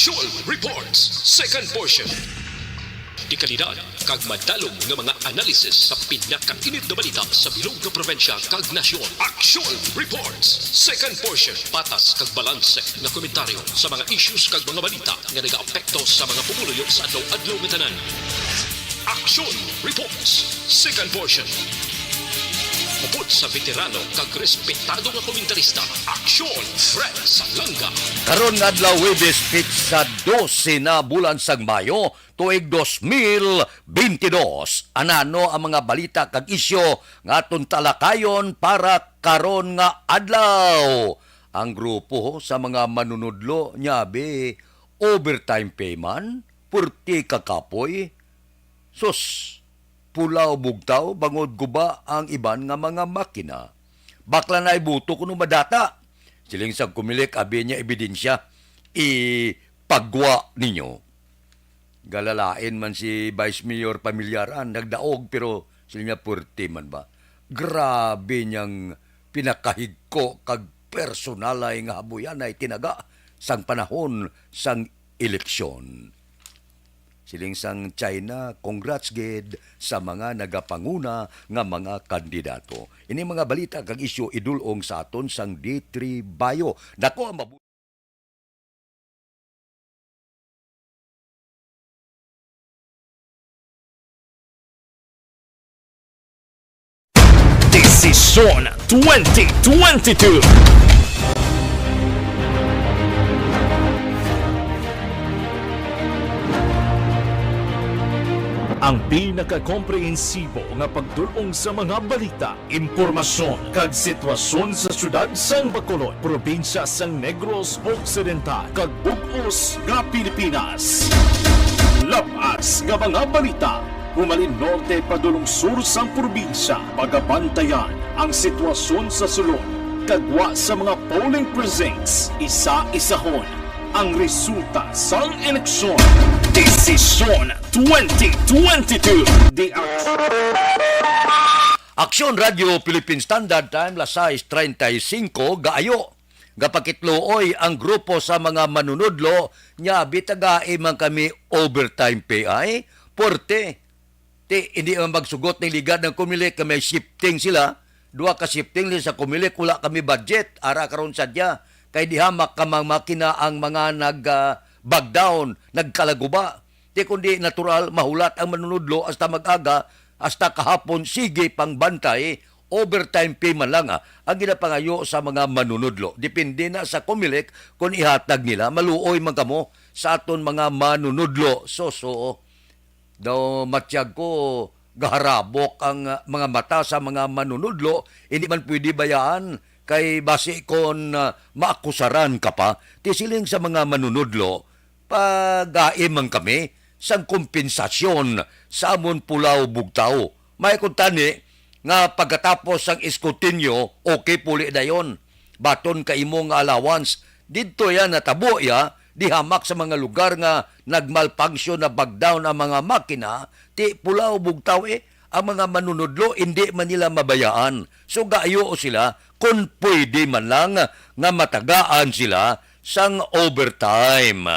Aksyon Reports, second portion. Di kalidad, kag madalong nga mga analisis sa pinakainit na balita sa bilog na probinsya kag nasyon. Aksyon Reports, second portion. Patas kag balanse nga komentaryo sa mga issues kag mga balita nga nagaapekto sa mga pumuluyo sa adlaw-adlaw nga tanan. Aksyon Reports, second portion. Upod sa veterano kag respetado nga komentarista, Aksyon Fred Salanga. Karon nga adlaw Huwebes sa 12 na bulan sang Mayo tuig 2022. Anano ang mga balita kag isyo nga aton talakayon para karon nga adlaw. Ang grupo sa mga manunudlo nyabe overtime payment, purti kakapoy, sus pulaw bugtaw, bangod guba ang iban nga mga makina. Bakla na ibuto kuno madata. Siling sa kumilik, abi niya ebidensya, ipagwa ninyo. Galalain man si Vice Mayor Pamilyaran, nagdaog pero siling niya purti man ba. Grabe niyang pinakahigko kag personalay nga habuyan ay tinaga sang panahon sang eleksyon. Siling sang China, congrats gid sa mga nagapanguna nga mga kandidato. Ini mga balita kag isyu idulong sa aton sang D3 Bayo. Dako ang mabuti. Desisyon 2022. Ang pinakakomprehensibo nga pagdulong sa mga balita, impormasyon kag sitwasyon sa syudad sang Bacolod, probinsya sang Negros Occidental kag bug-os nga Pilipinas. Labas nga mga balita, humalin norte padulong sur sang probinsya, pagabantayan ang sitwasyon sa sulod, kagwa sa mga polling precincts, isa-isahon ang resulta sang eleksyon. Desisyon 2022. Aksyon Radio Philippine Standard Time, las 6:35, gaayo. Gapakitluoy ang grupo sa mga manunudlo, nya bitagae man kami overtime pay porte. Hindi man magsugot ng ligad ng kumilik, may shifting sila. Dua ka shifting sa kumilik, wala kami budget. Ara karon sadya. Kay dihamak kamang makina ang mga nag-bag down, nagkalaguba. Di kundi natural, mahulat ang manunudlo hasta mag-aga, hasta kahapon, sige pang bantay, overtime pay man lang ang ginapangayo sa mga manunudlo. Depende na sa kumilik kung ihatag nila, maluoy man kamo sa aton mga manunudlo. So, daw matiyag ko, gaharabok ang mga mata sa mga manunudlo, hindi man pwede bayaan kay base kon maakusaran ka pa, tisiling sa mga manunudlo, pag-aimang kami sang kompensasyon sa amon pulaw bugtaw. May kuntani nga pagkatapos sang iskutinyo, okay puli na yon. Baton ka imong allowance. Dito yan natabo ya, dihamak sa mga lugar nga nagmalfunction na bagdown ang mga makina, ti pulaw bugtaw ang mga manunudlo, hindi man nila mabayaan. So gaayo sila, kung pwede man lang nga matagaan sila sang overtime.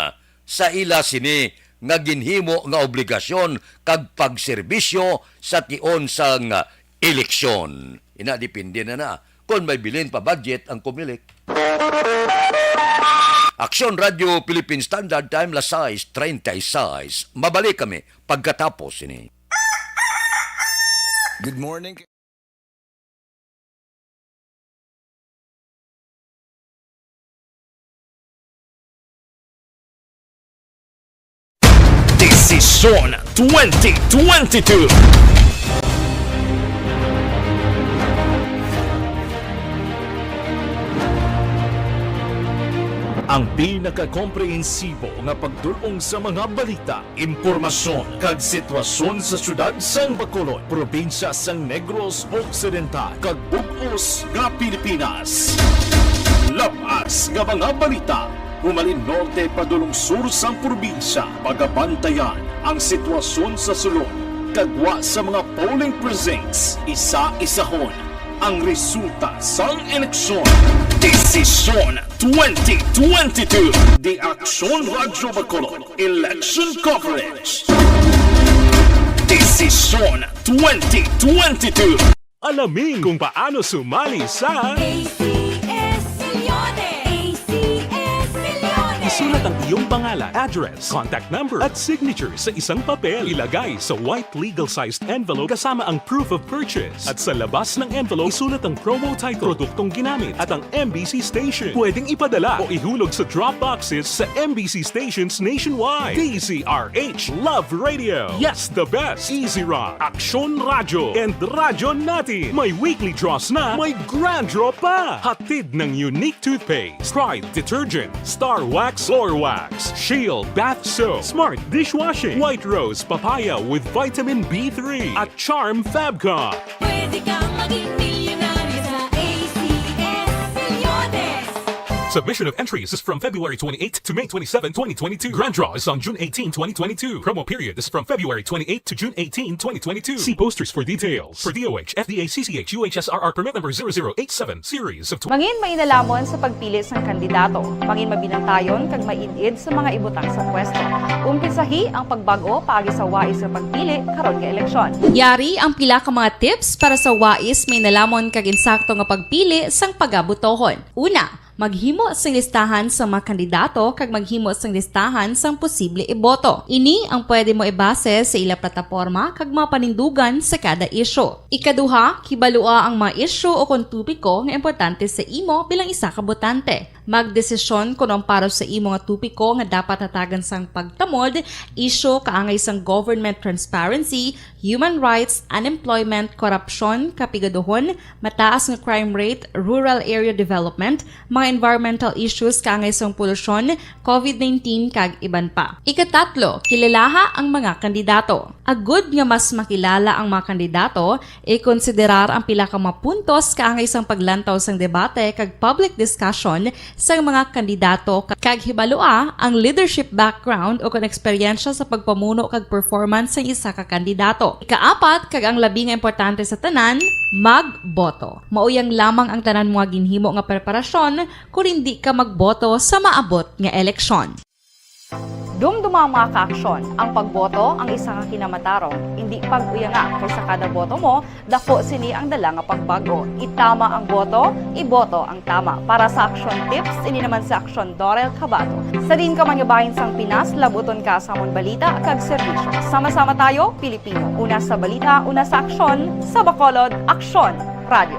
Sa ila sini nga ginhimo nga obligasyon kag pagserbisyo sa tion sang eleksyon. Ina depende na kung may bilin pa budget ang kumilik. Aksyon Radio Philippine Standard Time, las 6:36. Mabalik kami pagkatapos ini. Good morning. Desisyon 2022. Ang pinakakomprehensibo nga pagdulong sa mga balita, impormasyon kag sitwasyon sa syudad sang Bacolod, probinsya sang Negros Occidental kag bug-os nga Pilipinas. Labas nga mga balita, humalin norte padulong sur sang probinsya, pagabantayan ang sitwasyon sa sulod, kagwa sa mga polling precincts, isa-isahon ang resulta sang eleksyon. Desisyon 2022. The Aksyon Radyo Bacolod Election Coverage. Desisyon 2022. Alamin kung paano sumali sa ACS Millones! ACS Millones! Isulat ang iyong pangalan, address, contact number at signature sa isang papel. Ilagay sa white legal-sized envelope kasama ang proof of purchase. At sa labas ng envelope, isulat ang promo title, produktong ginamit at ang MBC station. Pwedeng ipadala o ihulog sa drop boxes sa MBC stations nationwide. DZRH Love Radio. Yes, the best. Easy Rock, Aksyon Radyo, and Radyo Natin. May weekly draws na, may grand draw pa. Hatid ng unique toothpaste, Pride Detergent, Star Wax Floor Wax, Shield Bath Soap, Smart Dishwashing, White Rose Papaya with Vitamin B3, at Charm Fabcon. Pwede kang maging milyonaryo sa ACS Millones! Submission of entries is from February 28 to May 27, 2022. Grand draw is on June 18, 2022. Promo period is from February 28 to June 18, 2022. See posters for details. For DOH, FDA, CCH, UHSRR permit number 0087, series of Mangin mainalamon sa pagpili ng kandidato. Mangin mabinantayon kag mainid sa mga ibutang sa pwesto. Umpisahi ang pagbago paagi sa wais sa pagpili karon nga eleksyon. Yari ang pila ka mga tips para sa wais may nalamon kag insakto nga pagpili sang pagabutohon. Una, maghimo sang listahan sa mga kandidato kag maghimo sang listahan sang posible iboto. Ini ang pwede mo ibase sa ila plataporma kag mga panindugan sa kada isyu. Ikaduha, kibalua ang mga isyu o kung tupiko nga importante sa imo bilang isa ka botante. Magdesisyon kung ang para sa imo nga tupiko nga dapat hatagan sang pagtamod, isyu kaangay sang government transparency, human rights, unemployment, korupsyon, kapigaduhon, mataas nga crime rate, rural area development, mga environmental issues kaangay sang polusyon, COVID-19 kag iban pa. Ikatatlo, kilalaha ang mga kandidato. Agud nga mas makilala ang mga kandidato, i-konsiderar ang pila ka mga puntos kaangay sang paglantaw sang debate kag public discussion sa mga kandidato kag hibalua ang leadership background o kung eksperyensya sa pagpamuno kag performance sa isa ka kandidato. Ikaapat kag ang labi nga importante sa tanan, magboto. Mauyang lamang ang tanan mga ginhimo nga preparasyon kung hindi ka magboto sa maabot nga eleksyon. Dumduma ang mga kaaksyon. Ang pagboto ang isa ka kinamatarong. Hindi pag-uyanga kaysa kada boto mo, dako sini ang dala nga pagbago. Itama ang boto, iboto ang tama. Para sa action tips, ini naman sa Aksyon Dorel Cabato. Sa din ka manyabahin sang Pinas, labuton ka sa amon balita kag serbisyo. Sama-sama tayo, Pilipino. Una sa balita, una sa aksyon, sa Bacolod, Aksyon Radio.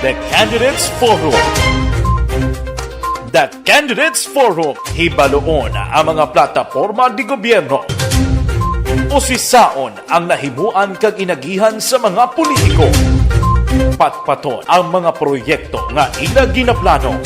The Candidates Forum. The Candidates Forum, hibaloon ang mga plataporma di gobyerno. Usisaon ang nahimuan kag inagihan sa mga politiko. Patpaton ang mga proyekto nga ila ginaplano.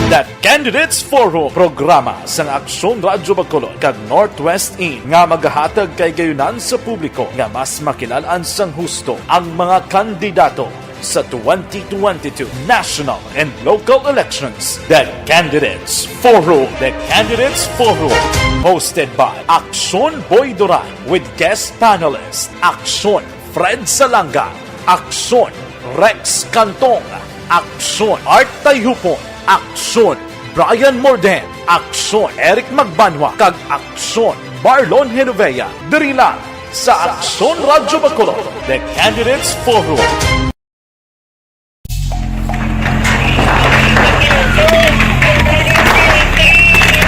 The Candidates Forum, programa sang Aksyon Radyo Bacolod kag Northwest In nga magahatag kay gayunan sa publiko nga mas makilalaan sang husto ang mga kandidato sa 2022 national and local elections. The Candidates Forum. The Candidates Forum. Hosted by Aksyon Boy Duran with guest panelists Aksyon Fred Salanga, Aksyon Rex Cantong, Aksyon Art Tayhupon, Aksyon Brian Morden, Aksyon Eric Magbanwa, kag Aksyon Marlon Genovea. Diri lang sa Aksyon Radyo Bacolod. The Candidates Forum.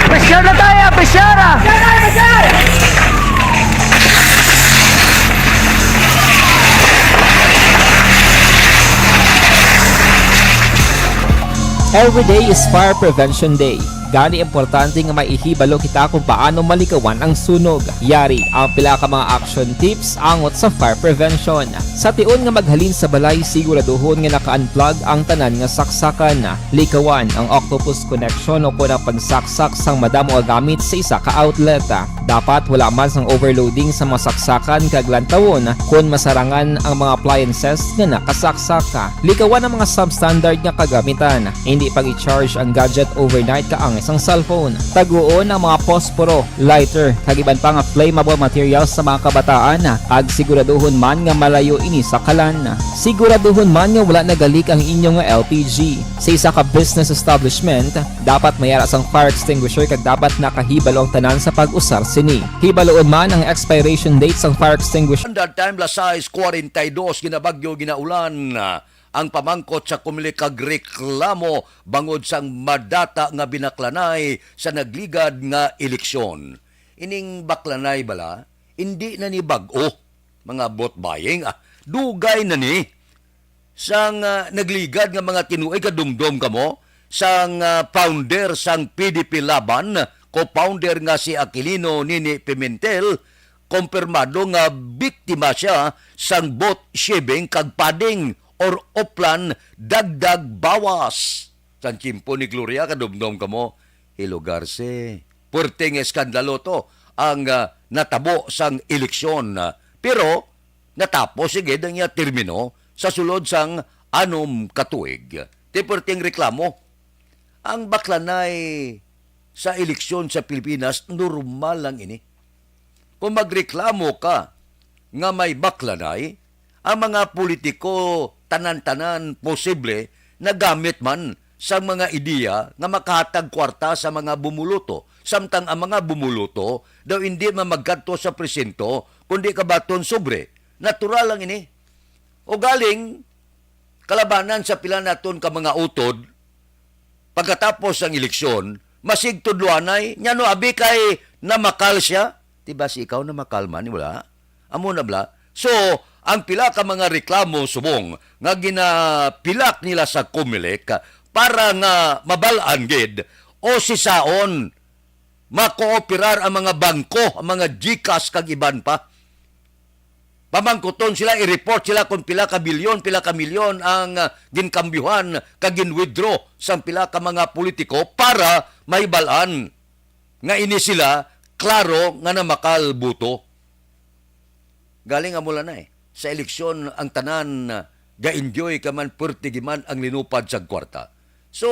Pressure na tayo! Pressure! Every day is Fire Prevention Day. Gani importante nga maihibalo kita kung paano malikawan ang sunog. Yari ang pila ka mga action tips angot sa fire prevention. Sa tion nga maghalin sa balay, siguraduhon nga naka-unplug ang tanan nga saksakan. Likawan ang octopus connection o kung ang pagsaksak sang madamo nga gamit sa isa ka outlet. Dapat wala man sang overloading sa mga saksakan kag lantawon kung masarangan ang mga appliances nga nakasaksaka. Likawan ang mga substandard nga kagamitan. Hindi pag i-charge ang gadget overnight kaangay ang isang cellphone. Taguon ang mga posporo, lighter, kag iban pa nga flammable materials sa mga kabataan ag siguraduhon man nga malayo ini sa kalan. Siguraduhon man nga wala nagalik ang inyong LPG. Sa isa ka business establishment, dapat mayara sang fire extinguisher kag dapat nakahibalo ang tanan sa pag-usar sini. Hibaloon man ang expiration date sang fire extinguisher. Standard time lasais 42 ginabagyo ginaulan ang pamangkot sa kumili kag reklamo bangod sang madata nga binaklanay sa nagligad nga eleksyon. Ining baklanay bala, hindi na ni bag-o mga vote buying, dugay na ni sang nagligad nga mga tinuoy kadumdum kamo sang founder sang PDP Laban, co-founder nga si Aquilino Nini Pimentel, kumpirmado nga biktima siya sang vote shibing kag pading or oplan dagdag bawas. San kimpo ni Gloria kadumdum kamo, hilugarse. Puerteng eskandalo to ang natabo sang eleksyon. Pero natapos sige niya termino sa sulod sang anom katuig. Ti puerteng reklamo. Ang baklanay sa eleksyon sa Pilipinas normal lang ini. Kung magreklamo ka nga may baklanay, ang mga politiko tanan-tanan posible na gamit man sa mga ideya nga makahatag kwarta sa mga bumuluto. Samtang ang mga bumuluto daw hindi mamagkadto sa presinto kundi kabaton sobre. Natural lang ini. O galing kalabanan sa pila naton ka mga utod pagkatapos ang eleksyon, masig tudluanay, nyano abi kay namakal siya. Diba si ikaw na makalman, wala? Amo na bla. So, ang pila ka mga reklamo subong nga ginapilak nila sa Comelec para nga mabalaan gid o sisaon makooperar ang mga bangko, ang mga GCash kag iban pa. Pamangkuton sila, i-report sila kung pila ka bilyon, pila ka milyon ang ginkambyuhan kag gin-withdraw sa pila ka mga politiko para may balaan nga ini sila klaro nga namakal buto. Galing amula na sa eleksyon ang tanan ga-enjoy ka man pertigi man ang linupad sa kwarta. So,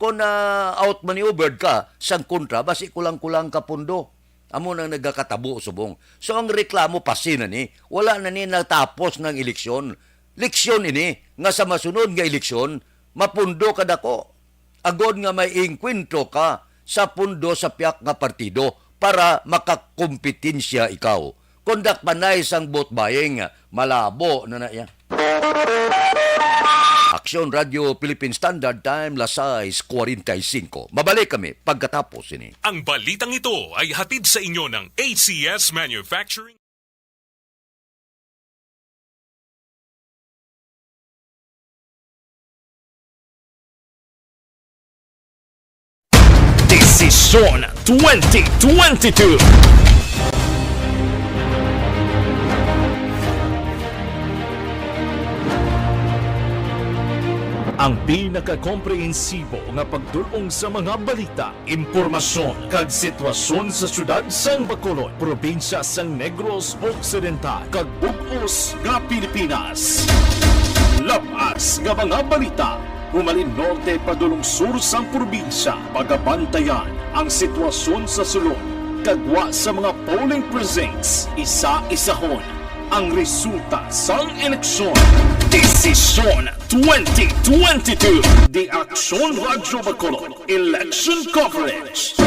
kung out maneuvered ka sang kontra, basi kulang-kulang ka pundo. Amo nang nagkakatabo subong. So, ang reklamo pasina ni, wala na ni natapos ng eleksyon. Leksyon ini, nga sa masunod nga eleksyon, mapundo ka dako. Agod nga may inkwentro ka sa pundo sa piyak nga partido para makakompetensya ikaw. Kondak panay sang vote buying, malabo na yan. Aksyon Radio Philippine Standard Time, lasais 45. Mabalik kami pagkatapos ini. Ang balitang ito ay hatid sa inyo ng ACS Manufacturing. Desisyon 2022. Ang pinaka-komprehensibo nga pagdulong sa mga balita, impormasyon kag sitwasyon sa syudad sang Bacolod, probinsya sang Negros Occidental kag bug-os nga Pilipinas. Labas nga mga balita, humalin norte padulong sur sang probinsya, pagabantayan ang sitwasyon sa sulod, kagwa sa mga polling precincts, isa-isahon ang resulta sang eleksyon. Desisyon 2022. The Aksyon Radio Bacolod Election Coverage.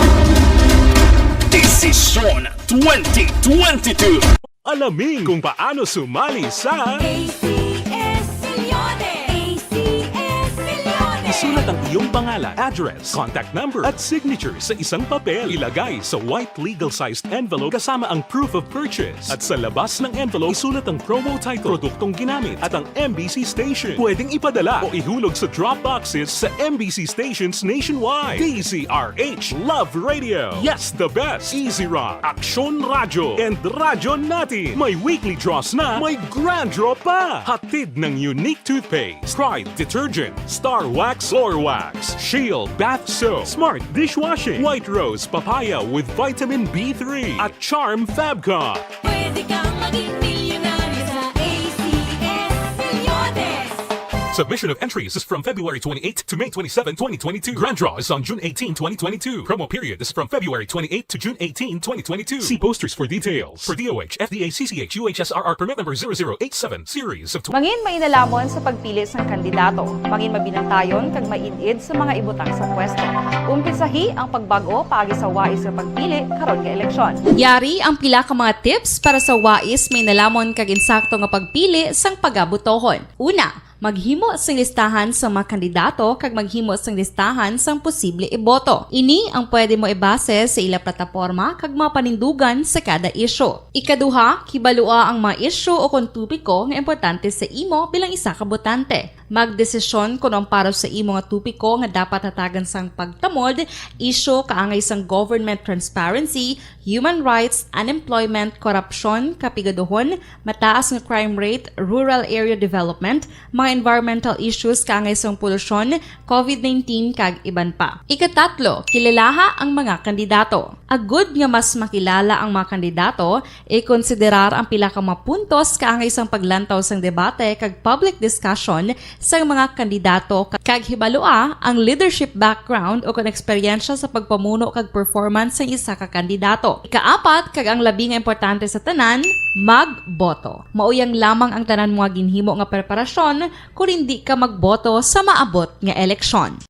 Desisyon 2022. Alamin kung paano sumali sa ACS Milyones! ACS Milyones! Isulat ang iyong pangalan, address, contact number at signature sa isang papel. Ilagay sa white legal-sized envelope kasama ang proof of purchase. At sa labas ng envelope, isulat ang promo title, produktong ginamit at ang MBC station. Pwedeng ipadala o ihulog sa drop boxes sa MBC stations nationwide. DZRH Love Radio. Yes, the best. Easy Rock, Aksyon Radio, and Radyo Natin. May weekly draws na, may grand draw pa. Hatid ng unique toothpaste, Pride Detergent, Star Wax Floor Wax, Shield Bath Soap, Smart Dishwashing, White Rose Papaya with Vitamin B3, at Charm Fabcon. Pwede kang maging milyonaryo sa ACS Milyones! Submission of entries is from February 28 to May 27, 2022. Grand draw is on June 18, 2022. Promo period is from February 28 to June 18, 2022. See posters for details. For DOH, FDA, CCH, UHSRR permit number 0087, series of Mangin mainalamon sa pagpili sang kandidato. Mangin mabinantayon kag mainid sa mga ibutang sa pwesto. Umpisahi ang pagbago paagi sa wais sa pagpili karon nga eleksyon. Yari ang pila ka mga tips para sa wais may nalamon kag insakto nga pagpili sang pagabutohon. Una, maghimo sang listahan sa mga kandidato kag maghimo sang listahan sang posible iboto. Ini ang pwede mo ibase sa ila plataporma kag mga panindugan sa kada isyu. Ikaduha, kibalua ang mga isyu o kung tupiko nga importante sa imo bilang isa ka botante. Magdesisyon kung ang para sa imo nga tupiko nga dapat hatagan sang pagtamod, isyu kaangay sang government transparency, human rights, unemployment, korupsyon, kapigaduhon, mataas nga crime rate, rural area development, mga environmental issues kaangay sang polusyon, COVID-19 kag iban pa. Ikatatlo, kilalaha ang mga kandidato. Agud nga mas makilala ang mga kandidato, i-konsiderar ang pila ka mga puntos kaangay sang paglantaw sang debate kag public discussion sa mga kandidato kag hibalua ang leadership background o kung eksperyensya sa pagpamuno kag performance sa isa ka kandidato. Ikaapat kag ang labi nga importante sa tanan, magboto. Mauyang lamang ang tanan mga ginhimo nga preparasyon kung hindi ka magboto sa maabot nga eleksyon.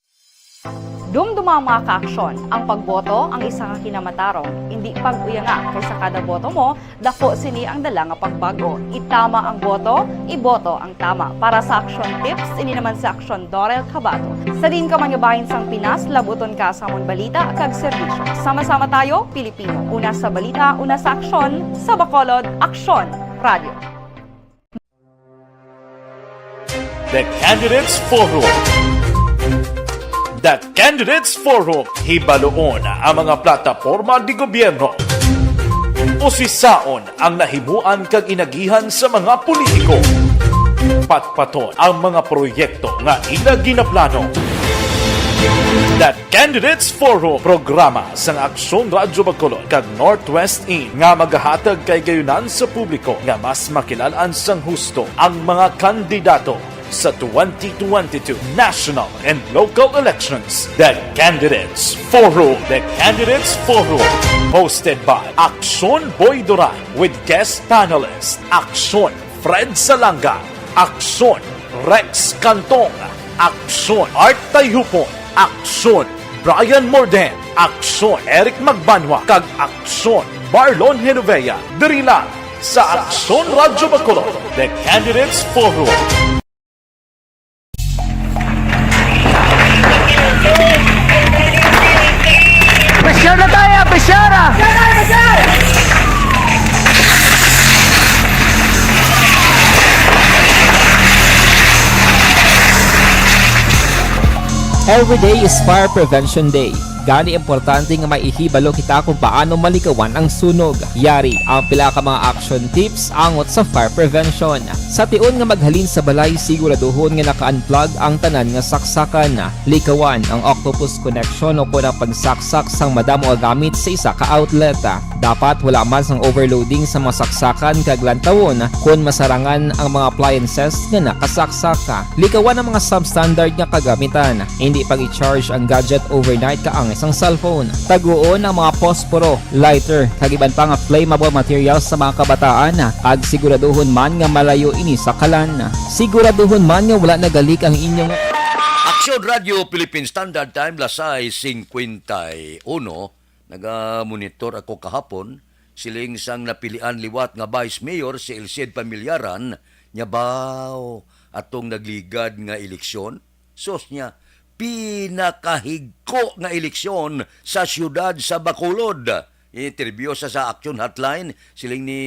Dumduma mga kaaksyon, ang pagboto ang isa ka kinamatarong, hindi pag-uyanga kaysa kada boto mo, dako sini ang dala nga pagbago. Itama ang boto, iboto ang tama. Para sa action tips, ini naman sa Aksyon Dorel Cabato. Sa din ka mangabahin sang Pinas, labuton ka sa amon balita kag serbisyo. Sama-sama tayo, Pilipino. Una sa balita, una sa aksyon, sa Bacolod, Aksyon Radio. The Candidates Forum. The Candidates Forum. Hibaluon ang mga plataporma di gobyerno. Usisaon ang nahimuan kag inagihan sa mga politiko. Patpaton ang mga proyekto nga ila ginaplano. The Candidates Forum, programa sa Aksyon Radyo Bacolod kag Northwest In nga magahatag kay gayunan sa publiko nga mas makilalaan sang husto ang mga kandidato sa 2022 national and local elections. The Candidates Forum. The Candidates Forum. Hosted by Aksyon Boy Duran with guest panelists Aksyon Fred Salanga, Aksyon Rex Cantong, Aksyon Art Tayhupon, Aksyon Brian Morden, Aksyon Eric Magbanwa, kag Aksyon Marlon Genovea. Diri lang sa Aksyon Radyo Bacolod. The Candidates Forum. Pressure na tayo, pressure! Every day is Fire Prevention Day. Gani importante nga maihibalo kita kung paano malikawan ang sunog. Yari ang pila ka mga action tips angot sa fire prevention. Sa tiun nga maghalin sa balay, siguraduhon nga naka-unplug ang tanan nga saksakan. Likawan ang octopus connection o kung ang pagsaksak sang madamo nga gamit sa isa ka outlet. Dapat wala man sang overloading sa mga saksakan kag lantawon kung masarangan ang mga appliances nga nakasaksaka. Likawan ang mga substandard nga kagamitan. Hindi pag i-charge ang gadget overnight kaang isang cellphone. Taguon ang mga posporo, lighter, kag iban pa nga flammable materials sa mga kabataan. Ag siguraduhon man nga malayo ini sa kalan. Siguraduhon man nga wala nagalik ang inyong Aksyon Radio Philippine Standard Time, lasay 51. Naga-monitor ako kahapon, siling sang napilian liwat nga Vice Mayor si Elcid Pamilyaran, nya baw atong nagligad nga eleksyon. Sos niya, pinakahigko nga eleksyon sa siyudad sa Bacolod. Interview sa Aksyon Hotline, siling ni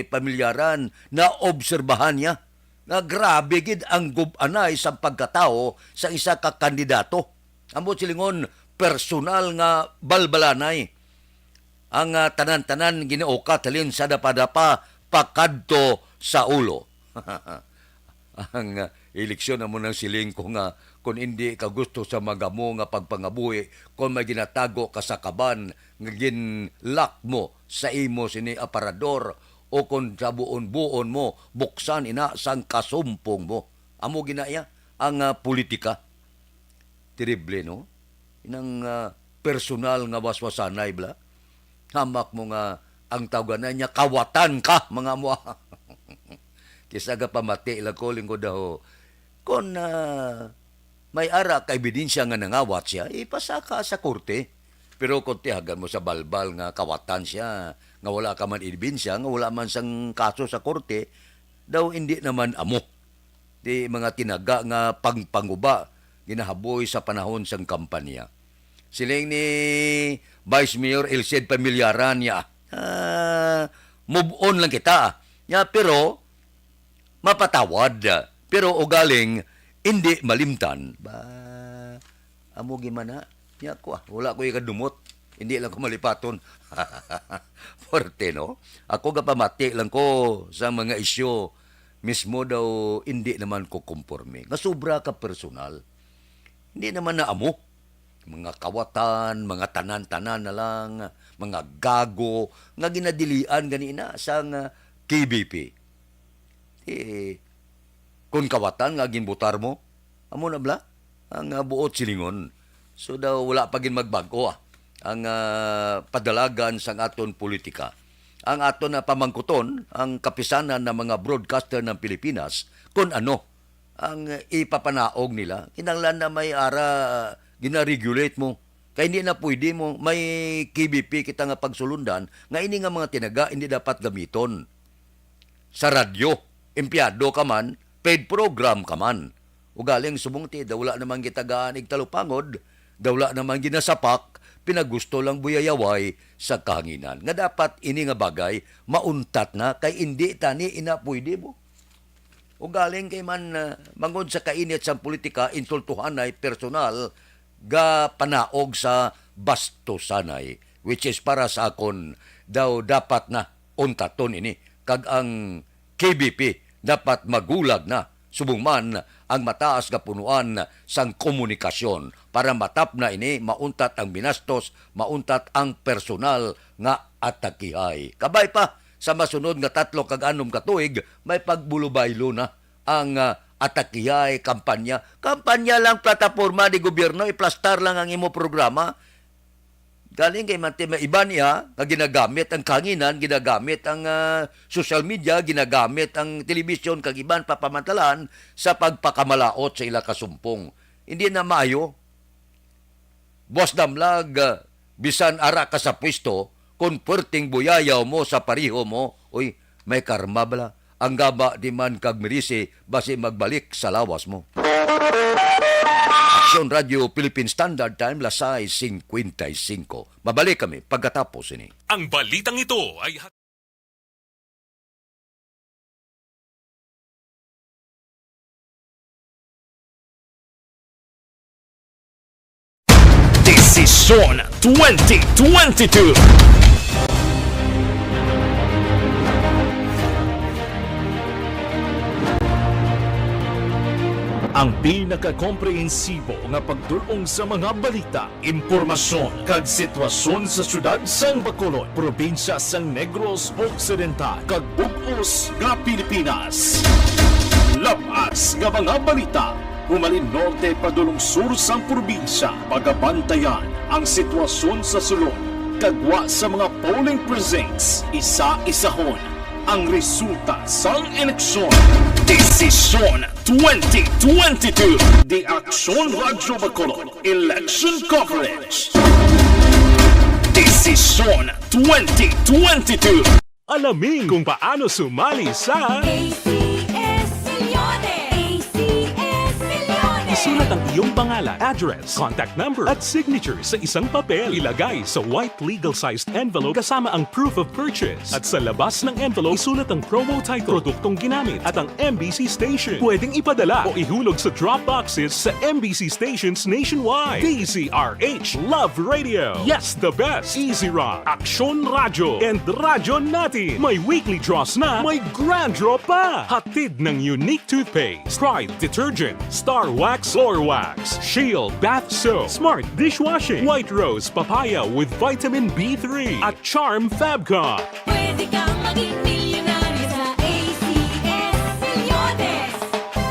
Pamilyaran, na obserbahan niya nga grabe gid ang gubanay sa pagkatao sa isa ka kandidato. Amo silingon personal nga balbalanay. Ang tanan-tanan ginuokat halin sa dapa-dapa pakadto sa ulo. Ang eleksyon amo nang siling ko nga kung hindi ka gusto sa magamo nga pagpangabuhi, kung may ginatago ka sa kaban nga ginlock mo sa imo sini aparador, o kung sa buon-buon mo buksan ina sang kasumpong mo. Amo ginaya ang politika. Terrible, no? Inang personal nga waswasanay, bla. Hamak mo nga ang tawagan niya, kawatan ka, mga mo. Kisa ka pamati, lakoling ko daw, kung may ara ka ebidensya nga nangawat siya, ipasaka sa korte. Pero kung tihagan mo sa balbal nga kawatan siya, nga wala ka man ebidensya, nga wala man sang kaso sa korte, daw hindi naman amo. Di mga tinaga nga pangpanguba, ginahaboy sa panahon sang kampanya. Siling ni Vice Mayor Elced Pamilyaran niya, move on lang kita. Pero, mapatawad. Pero ugaling, hindi malimtan. Amo gimana? Wala ko ikadumot. Hindi lang ko malipaton. Forte, no? Ako pamati lang ko sa mga isyo. Mismo daw, hindi naman ko kumporme. Nga sobra ka personal. Hindi naman na amo. Mga kawatan, mga tanan-tanan na lang, mga gago, nga ginadilian ganina sa KBP. Kung kawatan nga ginbutar mo, amo na bla, ang buot silingon. So daw wala pa gin magbago ang padalagan sang aton politika. Ang aton na pamangkuton, ang kapisanan ng mga broadcaster ng Pilipinas, kung ano ang ipapanaog nila. Kinanglan na may ara gina-regulate mo. Kaya hindi na pwede mo, may KBP kita nga pagsulundan, nga ini nga mga tinaga, hindi dapat gamiton. Sa radyo, empleyado ka man, paid program ka man. Ugaling subungti, dawla naman gitagaan igtalupangod, dawla naman ginasapak, pinagusto lang buyayaway sa kahanginan. Nga dapat ini nga bagay, mauntat na, kay hindi tani ina pwede mo. Ugaling kay man mangod sa kainit sa politika, insultuhanay personal, ga panaog sa bastusanay, which is para sa akon daw dapat na untaton ini kag ang KBP dapat magulag na subong man ang mataas nga punuan sang komunikasyon para matap na ini mauntat ang binastos, mauntat ang personal nga atakihay. Kabay pa sa masunod nga 3 kag 6 ka tuig may pagbulubaylo na ang atakihay, kampanya. Kampanya lang plataforma di gobyerno, iplastar lang ang imo programa. Galing kay may iba niya nga ginagamit ang kanginan, ginagamit ang social media, ginagamit ang telebisyon, kag iban papamantalan sa pagpakamalaot sa ila kasumpong. Hindi na maayo. Boss damlag, bisan ara ka sa pwesto, kung perting buyayaw mo sa pariho mo, uy, may karma bala. Ang gaba di man kag mirisi basi magbalik sa lawas mo. Aksyon Radio Philippine Standard Time, lasay 55. Mabalik kami pagkatapos ini. Ang balitang ito ay Desisyon 2022. Ang pinaka-komprehensibo nga pagdulong sa mga balita, impormasyon kag sitwasyon sa syudad sang Bacolod, probinsya sang Negros Occidental kag bug-os nga Pilipinas. Labas nga mga balita, humalin norte padulong sur sang probinsya, pagabantayan ang sitwasyon sa sulod, kagwa sa mga polling precincts, isa-isahon ang resulta sang eleksyon. Desisyon 2022. The Aksyon Radio Bacolod Election Coverage. Desisyon 2022. alamin kung paano sumali sa Isulat ang iyong pangalan, address, contact number at signature sa isang papel. Ilagay sa white legal-sized envelope kasama ang proof of purchase. At sa labas ng envelope, isulat ang promo title, produktong ginamit at ang MBC station. Pwedeng ipadala o ihulog sa drop boxes sa MBC stations nationwide. DZRH Love Radio. Yes, the best. Easy Rock, Aksyon Radio, and Radyo Natin. May weekly draws na, may grand draw pa. Hatid ng unique toothpaste, Pride Detergent, Star Wax Floor Wax, Shield Bath Soap, Smart Dishwashing, White Rose Papaya with Vitamin B3 at Charm Fabcon. Pwede kang maging milyonaryo sa ACS Milyones.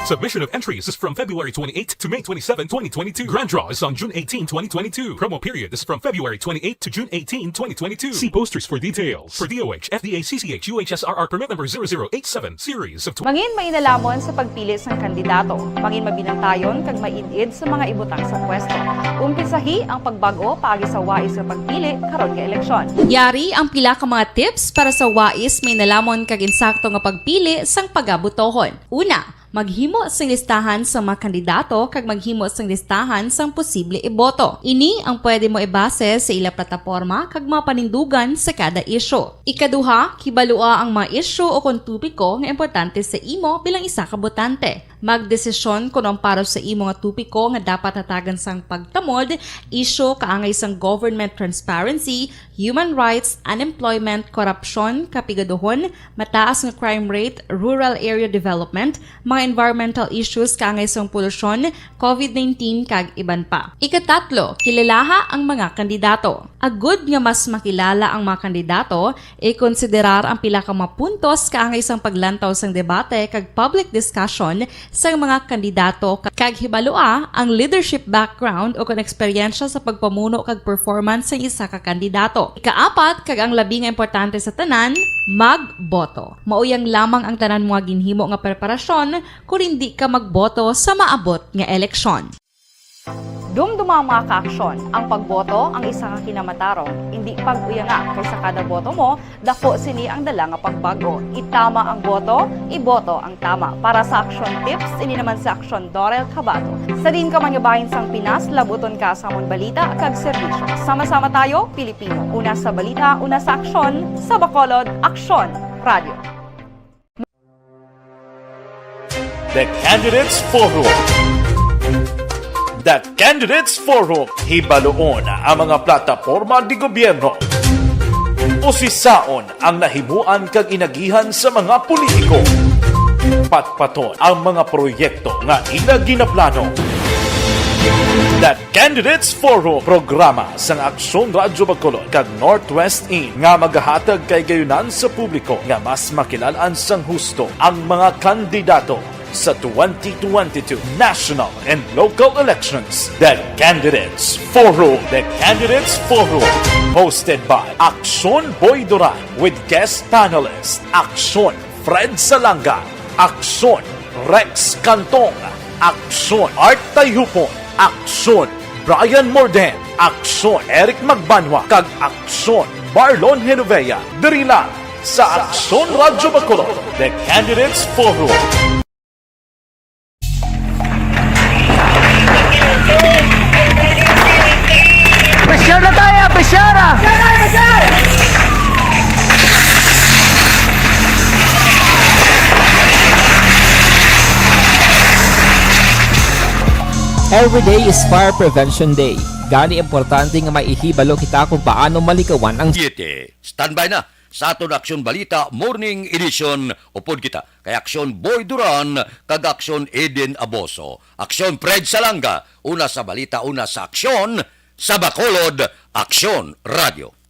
Submission of entries is from February 28 to May 27, 2022. Grand draw is on June 18, 2022. Promo period is from February 28 to June 18, 2022. See posters for details. For DOH, FDA, CCH, UHSRR permit number 0087, series of Mangin mainalamon sa pagpili sang kandidato, mangin mabinantayon kag maidid sa mga ibutang sa pwesto. Umpisahi ang pagbago paagi sa wais sa pagpili karon nga eleksyon. Yari ang pila ka mga tips para sa wais may nalamon kag insakto nga pagpili sang pagabutohon. Una, maghimo sang listahan sa mga kandidato kag maghimo sang listahan sang posible iboto. Ini ang pwede mo ibase sa ila plataporma kag mga panindugan sa kada isyu. Ikaduha, kibalua ang mga isyu o kung tupiko nga importante sa imo bilang isa ka botante. Magdesisyon kung ang para sa imo nga tupiko nga dapat hatagan sang pagtamod, isyu kaangay sang government transparency, human rights, unemployment, korupsyon, kapigaduhon, mataas nga crime rate, rural area development, mga environmental issues kaangay sang polusyon, COVID-19 kag iban pa. Ikatatlo, kilalaha ang mga kandidato. Agud nga mas makilala ang mga kandidato, i-konsiderar ang pila ka mga puntos kaangay sang paglantaw sang debate kag public discussion sa mga kandidato kag hibalua ang leadership background o kung eksperyensya sa pagpamuno kag performance sa isa ka kandidato. Ikaapat kag ang labi nga importante sa tanan, magboto. Mauyang lamang ang tanan mga ginhimo nga preparasyon kung hindi ka magboto sa maabot nga eleksyon. Dumduma ang mga kaaksyon, ang pagboto ang isa ka kinamatarong, hindi pag-uyanga kaysa kada boto mo, dako sini ang dala nga pagbago. Itama ang boto, iboto ang tama. Para sa action tips, ini naman sa Aksyon Dorel Cabato. Sa din ka manyabahin sang Pinas, labuton ka sa amon balita kag serbisyo. Sama-sama tayo, Pilipino. Una sa balita, una sa aksyon, sa Bacolod, Aksyon Radio. The Candidates Forum. The Candidates Forum, hibaloon ang mga plataporma di gobyerno. Usisaon ang nahimuan kag inagihan sa mga politiko. Patpaton ang mga proyekto nga ila ginaplano. The Candidates Forum, programa sang Aksyon Radyo Bacolod kag Northwest In nga magahatag kay gayunan sa publiko nga mas makilalaan sang husto ang mga kandidato sa 2022 national and local elections. The Candidates Forum. The Candidates Forum. Hosted by Aksyon Boy Duran with guest panelist Aksyon Fred Salanga, Aksyon Rex Cantong, Aksyon Art Tayhupon, Aksyon Brian Morden, Aksyon Eric Magbanwa, kag Aksyon Marlon Genovea. Diri lang sa Aksyon Radyo Bacolod. The Candidates Forum. Pressure na tayo, pressure! Every day is Fire Prevention Day. Gani importante nga maihibalo kita kung paano malikawan ang 7. Standby na sa aton Aksyon Balita Morning Edition. Upod kita kay Aksyon Boy Duran kag Aksyon Eden Aboso. Aksyon Fred Salanga, una sa balita, una sa aksyon, sa Bacolod, Aksyon Radio.